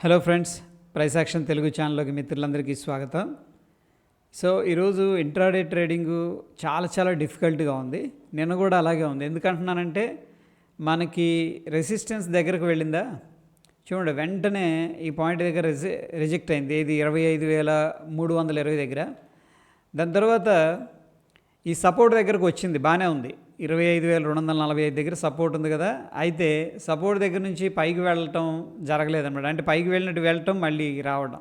Hello friends, price action Telugu ఛానల్లోకి మిత్రులందరికీ స్వాగతం. సో ఈరోజు ఇంట్రాడే ట్రేడింగు చాలా డిఫికల్ట్గా ఉంది. నిన్న కూడా అలాగే ఉంది. ఎందుకంటున్నానంటే మనకి రెసిస్టెన్స్ దగ్గరకు వెళ్ళిందా చూడండి, వెంటనే ఈ పాయింట్ దగ్గర రిజెక్ట్ అయింది. ఇది 25,320 దగ్గర. దాని తర్వాత ఈ సపోర్ట్ దగ్గరకు వచ్చింది, బాగానే ఉంది. 25,245 దగ్గర సపోర్ట్ ఉంది కదా. అయితే సపోర్ట్ దగ్గర నుంచి పైకి వెళ్ళటం జరగలేదన్నమాట. అంటే పైకి వెళ్ళటం మళ్ళీ రావడం.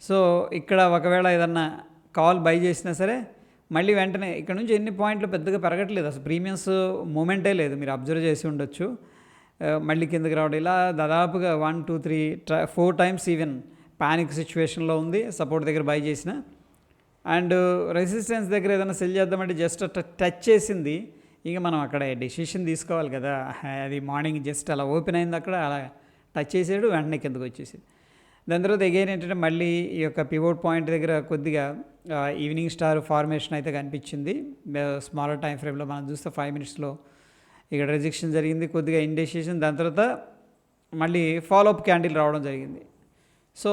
సో ఇక్కడ ఒకవేళ ఏదన్నా కాల్ బై చేసినా సరే మళ్ళీ వెంటనే ఇక్కడ నుంచి ఎన్ని పాయింట్లు పెద్దగా పెరగట్లేదు, అసలు ప్రీమియమ్స్ మూమెంటే లేదు. మీరు అబ్జర్వ్ చేసి ఉండొచ్చు. మళ్ళీ కిందకి రావడం ఇలా దాదాపుగా 1 2 3 4 టైమ్స్ ఈవెన్ ప్యానిక్ సిచ్యువేషన్లో ఉంది. సపోర్ట్ దగ్గర బై చేసిన అండ్ రెసిస్టెన్స్ దగ్గర ఏదైనా సెల్ చేద్దామంటే జస్ట్ టచ్ చేసింది. ఇంకా మనం అక్కడ డెసిషన్ తీసుకోవాలి కదా. అది మార్నింగ్ జస్ట్ అలా ఓపెన్ అయింది, అక్కడ అలా టచ్ చేసాడు, వెంటనే కిందకు వచ్చేసి. దాని తర్వాత ఎగైన్ ఏంటంటే మళ్ళీ ఈ యొక్క పివోట్ పాయింట్ దగ్గర కొద్దిగా ఈవినింగ్ స్టార్ ఫార్మేషన్ అయితే కనిపించింది. స్మాలర్ టైం ఫ్రేమ్లో మనం చూస్తే 5 మినిట్స్లో ఇక్కడ రిజెక్షన్ జరిగింది, కొద్దిగా ఇండెసిషన్. దాని తర్వాత మళ్ళీ ఫాలోఅప్ క్యాండిల్ రావడం జరిగింది. సో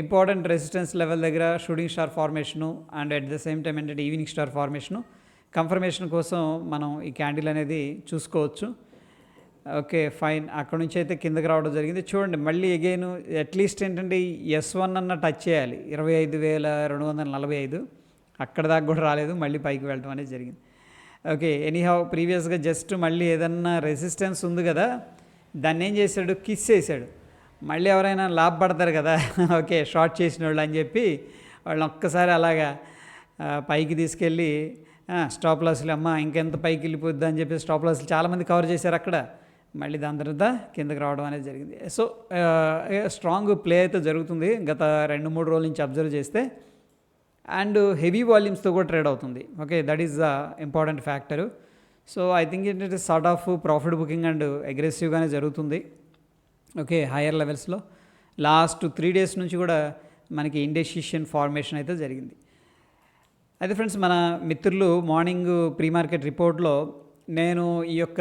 ఇంపార్టెంట్ రెసిస్టెన్స్ లెవెల్ దగ్గర shooting star formation and at the same time ఏంటంటే ఈవినింగ్ స్టార్ ఫార్మేషను కన్ఫర్మేషన్ కోసం మనం ఈ క్యాండిల్ అనేది చూసుకోవచ్చు. Okay fine. అక్కడ నుంచి అయితే కిందకి రావడం జరిగింది. చూడండి మళ్ళీ అగైన్ అట్లీస్ట్ ఏంటంటే S1 అన్న టచ్ చేయాలి, 25,245. అక్కడ దాకా కూడా రాలేదు, మళ్ళీ పైకి వెళ్ళడం అనేది జరిగింది. ఓకే ఎనీహౌ ప్రీవియస్గా జస్ట్ మళ్ళీ ఏదన్నా రెసిస్టెన్స్ ఉంది కదా, దాన్ని ఏం చేశాడు, కిస్ చేశాడు. మళ్ళీ ఎవరైనా లాభపడతారు కదా ఓకే షార్ట్ చేసిన వాళ్ళు అని చెప్పి వాళ్ళని ఒక్కసారి అలాగా పైకి తీసుకెళ్ళి స్టాప్ లాస్లు అమ్మ ఇంకెంత పైకి వెళ్ళిపోద్ది అని చెప్పి స్టాప్ లాస్లు చాలామంది కవర్ చేశారు అక్కడ. మళ్ళీ దాని తర్వాత కిందకి రావడం అనేది జరిగింది. సో స్ట్రాంగ్ ప్లే అయితే జరుగుతుంది గత 2-3 రోజుల నుంచి అబ్జర్వ్ చేస్తే. అండ్ హెవీ వాల్యూమ్స్తో కూడా ట్రేడ్ అవుతుంది. Okay that is the important factor. So I think ఏంటంటే sort of profit booking and అగ్రెసివ్గానే జరుగుతుంది. ఓకే హయ్యర్ లెవెల్స్లో లాస్ట్ 3 డేస్ నుంచి కూడా మనకి ఇండెసిషన్ ఫార్మేషన్ అయితే జరిగింది. అయితే ఫ్రెండ్స్, మన మిత్రులు మార్నింగ్ ప్రీ మార్కెట్ రిపోర్ట్లో నేను ఈ యొక్క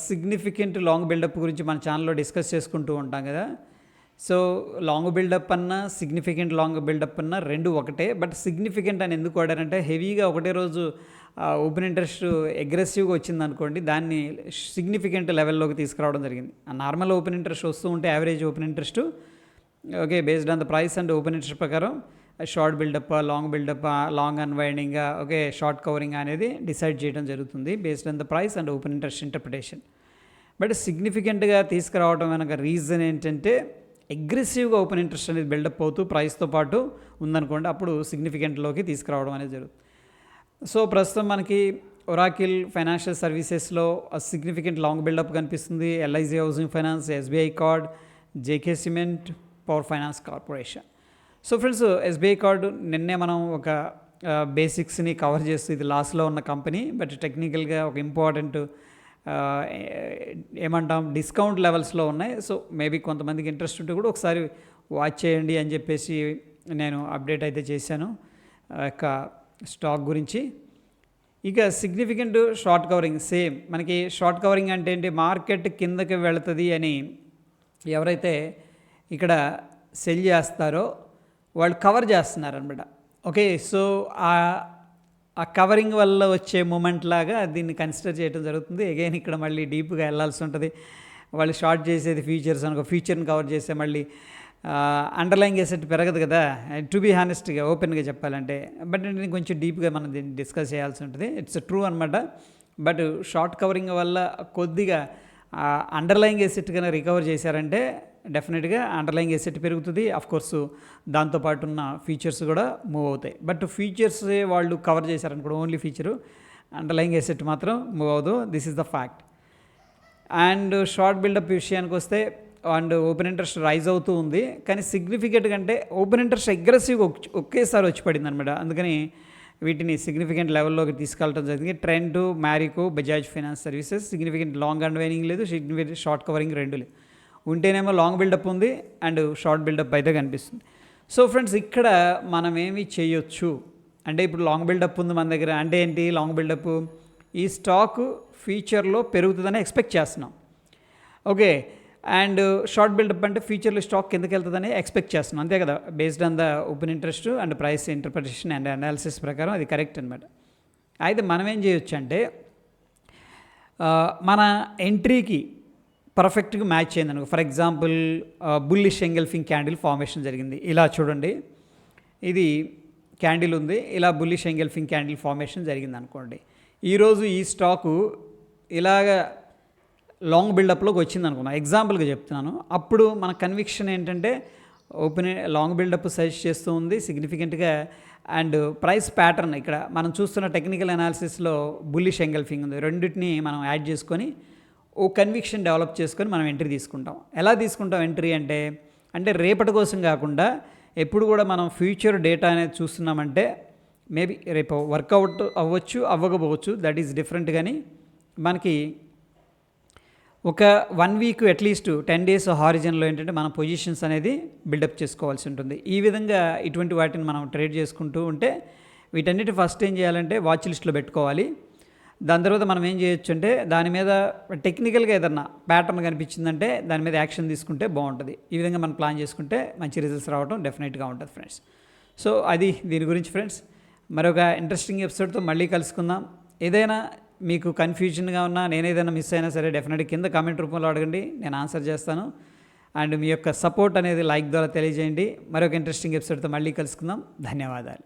సిగ్నిఫికెంట్ లాంగ్ బిల్డప్ గురించి మన ఛానల్లో డిస్కస్ చేసుకుంటూ ఉంటాం కదా. సో లాంగ్ బిల్డప్ అన్నా సిగ్నిఫికెంట్ లాంగ్ బిల్డప్ అన్నా రెండు ఒకటే. బట్ సిగ్నిఫికెంట్ అని ఎందుకు వాడారంటే హెవీగా ఒకటే రోజు ఓపెన్ ఇంట్రెస్ట్ అగ్రెసివ్గా వచ్చింది అనుకోండి, దాన్ని సిగ్నిఫికెంట్ లెవెల్లోకి తీసుకురావడం జరిగింది. నార్మల్ ఓపెన్ ఇంట్రెస్ట్ వస్తూ ఉంటే average open interest okay based on the price and open interest ప్రకారం short buildup, long buildup, long unwinding, okay short covering అనేది డిసైడ్ చేయడం జరుగుతుంది based on the price and open interest interpretation. But సిగ్నిఫికెంట్గా తీసుకురావడం వెనక reason ఏంటంటే అగ్రెసివ్గా open interest అనేది బిల్డప్ అవుతూ ప్రైస్తో పాటు ఉందనుకోండి, అప్పుడు సిగ్నిఫికెంట్లోకి తీసుకురావడం అనేది జరుగుతుంది. సో ప్రస్తుతం మనకి ఒరాకిల్ ఫైనాన్షియల్ సర్వీసెస్లో సిగ్నిఫికెంట్ లాంగ్ బిల్డప్ కనిపిస్తుంది. LIC housing finance, SBI card, JK cement, power finance corporation. So friends, SBI card నిన్నే మనం ఒక బేసిక్స్ని కవర్ చేస్తూ ఇది లాస్లో ఉన్న కంపెనీ, బట్ టెక్నికల్గా ఒక ఇంపార్టెంట్ ఏమంటాం డిస్కౌంట్ లెవెల్స్లో ఉన్నాయి. సో మేబీ కొంతమందికి ఇంట్రెస్ట్ ఉంటే కూడా ఒకసారి వాచ్ చేయండి అని చెప్పేసి నేను అప్డేట్ అయితే చేశాను యొక్క స్టాక్ గురించి. ఇక సిగ్నిఫికెంట్ షార్ట్ కవరింగ్ సేమ్. మనకి షార్ట్ కవరింగ్ అంటే ఏంటి, మార్కెట్ కిందకి వెళుతుంది అని ఎవరైతే ఇక్కడ సెల్ చేస్తారో వాళ్ళు కవర్ చేస్తున్నారు అనమాట. ఓకే సో ఆ కవరింగ్ వల్ల వచ్చే మూమెంట్ లాగా దీన్ని కన్సిడర్ చేయడం జరుగుతుంది. అగైన్ ఇక్కడ మళ్ళీ డీప్గా వెళ్ళాల్సి ఉంటుంది. వాళ్ళు షార్ట్ చేసేది ఫ్యూచర్స్ అనుకో, ఫ్యూచర్ని కవర్ చేస్తే మళ్ళీ అండర్లైంగ్ ఎసెట్ పెరగదు కదా, టు బీ హానెస్ట్గా ఓపెన్గా చెప్పాలంటే. బట్ నేను కొంచెం డీప్గా మనం దీన్ని డిస్కస్ చేయాల్సి ఉంటుంది. ఇట్స్ ట్రూ అనమాట. బట్ షార్ట్ కవరింగ్ వల్ల కొద్దిగా అండర్లైంగ్ ఎసెట్ కన్నా రికవర్ చేశారంటే డెఫినెట్గా అండర్లైంగ్ ఎసెట్ పెరుగుతుంది. అఫ్కోర్సు దాంతోపాటు ఉన్న ఫీచర్స్ కూడా మూవ్ అవుతాయి. బట్ ఫీచర్సే వాళ్ళు కవర్ చేశారనుకోండి, ఓన్లీ ఫీచరు, అండర్లైంగ్ ఎసెట్ మాత్రం మూవ్ అవ్వదు. This is the fact. And short buildup విషయానికి వస్తే అండ్ ఓపెన్ ఇంట్రెస్ట్ రైజ్ అవుతూ ఉంది, కానీ సిగ్నిఫికెంట్ కంటే ఓపెన్ ఇంట్రెస్ట్ అగ్రెసివ్గా ఒకేసారి వచ్చి పడింది అనమాట. అందుకని వీటిని సిగ్నిఫికెంట్ లెవెల్లోకి తీసుకెళ్ళడం జరిగింది. Trent, Marico, Bajaj finance services significant long unwinding లేదు, సిగ్నిఫికెంట్ షార్ట్ కవరింగ్ రెండు లేదు. ఉంటేనేమో లాంగ్ బిల్డప్ ఉంది అండ్ షార్ట్ బిల్డప్ అయితే కనిపిస్తుంది. సో ఫ్రెండ్స్, ఇక్కడ మనం ఏమి చేయొచ్చు అంటే ఇప్పుడు లాంగ్ బిల్డప్ ఉంది మన దగ్గర అంటే ఏంటి, లాంగ్ బిల్డప్ ఈ స్టాక్ ఫ్యూచర్లో పెరుగుతుందని ఎక్స్పెక్ట్ చేస్తున్నాం. ఓకే అండ్ షార్ట్ బిల్డప్ అంటే ఫ్యూచర్లో స్టాక్ కిందకి వెళ్తుందని ఎక్స్పెక్ట్ చేస్తున్నాం, అంతే కదా. Based on the open interest and price interpretation and analysis ప్రకారం అది కరెక్ట్ అనమాట. అయితే మనం ఏం చేయొచ్చు అంటే మన ఎంట్రీకి పర్ఫెక్ట్గా మ్యాచ్ అయింది అనుకో. For example bullish engulfing candle formation జరిగింది. ఇలా చూడండి, ఇది క్యాండిల్ ఉంది, ఇలా బుల్లిష్ ఎంగల్ఫింగ్ క్యాండిల్ ఫార్మేషన్ జరిగింది అనుకోండి. ఈరోజు ఈ స్టాకు ఇలాగ లాంగ్ బిల్డప్లోకి వచ్చింది అనుకున్నాం, ఎగ్జాంపుల్గా చెప్తున్నాను. అప్పుడు మన కన్విక్షన్ ఏంటంటే ఓపెన్ లాంగ్ బిల్డప్ సజెస్ట్ చేస్తూ ఉంది సిగ్నిఫికెంట్గా. అండ్ ప్రైస్ ప్యాటర్న్ ఇక్కడ మనం చూస్తున్న టెక్నికల్ అనాలిసిస్లో బుల్లిష్ ఎంగల్ఫింగ్ ఉంది. రెండింటిని మనం యాడ్ చేసుకొని ఓ కన్విక్షన్ డెవలప్ చేసుకొని మనం ఎంట్రీ తీసుకుంటాం. ఎలా తీసుకుంటాం ఎంట్రీ అంటే రేపటి కోసం కాకుండా ఎప్పుడు కూడా మనం ఫ్యూచర్ డేటా అనేది చూస్తున్నామంటే మేబీ రేపు వర్కౌట్ అవ్వచ్చు అవ్వకపోవచ్చు, దట్ ఈస్ డిఫరెంట్. కానీ మనకి ఒక 1 వీక్ అట్లీస్ట్ 10 డేస్ హారిజన్లో ఏంటంటే మన పొజిషన్స్ అనేది బిల్డప్ చేసుకోవాల్సి ఉంటుంది. ఈ విధంగా ఇటువంటి వాటిని మనం ట్రేడ్ చేసుకుంటూ ఉంటే వీటన్నిటి ఫస్ట్ ఏం చేయాలంటే వాచ్ లిస్ట్లో పెట్టుకోవాలి. దాని తర్వాత మనం ఏం చేయొచ్చు అంటే దాని మీద టెక్నికల్గా ఏదన్నా ప్యాటర్న్ కనిపించిందంటే దాని మీద యాక్షన్ తీసుకుంటే బాగుంటుంది. ఈ విధంగా మనం ప్లాన్ చేసుకుంటే మంచి రిజల్ట్స్ రావడం డెఫినెట్గా ఉంటుంది ఫ్రెండ్స్. సో అది దీని గురించి ఫ్రెండ్స్. మరొక ఇంట్రెస్టింగ్ ఎపిసోడ్తో మళ్ళీ కలుసుకుందాం. ఏదైనా మీకు కన్ఫ్యూజన్గా ఉన్నా, నేను ఏదైనా మిస్ అయినా సరే డెఫినెట్గా కింద కామెంట్ రూపంలో అడగండి, నేను ఆన్సర్ చేస్తాను. అండ్ మీ యొక్క సపోర్ట్ అనేది లైక్ ద్వారా తెలియజేయండి. మరొక ఇంట్రెస్టింగ్ ఎపిసోడ్తో మళ్ళీ కలుసుకుందాం. ధన్యవాదాలు.